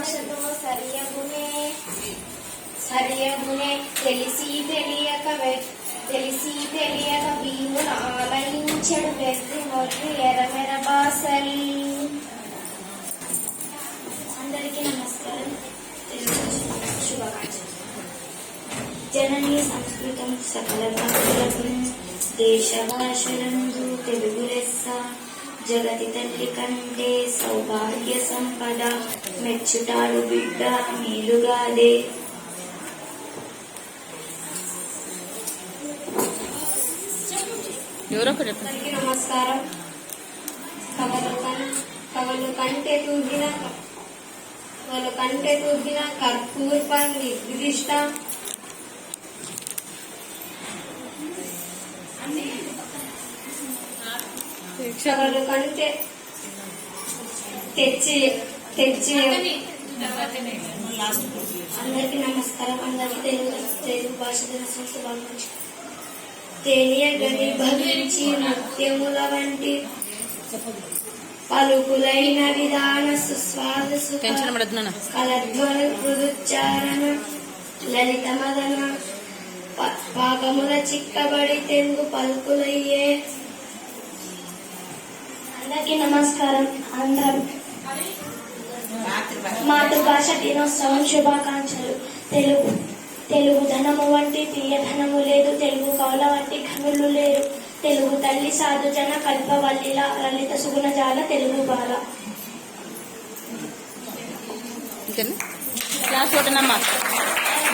భాషతో సరియగునే తెలిసి తెలియక భీమును ఆలయించడు వెర్రి మొర్రి ఎరమెర బాసల్. అందరికీ నమస్కారం. శుభాకాంక్షలు. జననీ సంస్కృతం సకల భాషలకు దేశ భాషలందు తెలుగు లెస్స. జగతి తల్లి కంటే సౌభాగ్య సంపద మెచ్చుటాడు బిడ్డ మేలుగాదే. అందరికీ నమస్కారం. కవలు కంటే తూగిన కర్పూర్పం నిర్దిష్ట. కవలు కంటే తెచ్చి. అందరికీ నమస్కారం. అందరికీ తెలుగు భాష దినోత్సవం శుభాకాంక్షలు. తేలియగని భవించి నృత్యముల వంటి పలుకులైన విధాన సుస్వాద కలధ్వన మృదుచ్చారణ లలిత మదన పాకముల చిక్కబడి తెలుగు పలుకులయ్యే. అందరికీ నమస్కారం. అందరం మాతృభాష దినోత్సవం శుభాకాంక్షలు. తెలుగు ధనము వంటి తీయధనము లేదు, తెలుగు కవుల వంటి ఘనులు లేరు. తెలుగు తల్లి సాధు జన కల్పవల్లిల లలిత సుగుణజాల తెలుగు బాల.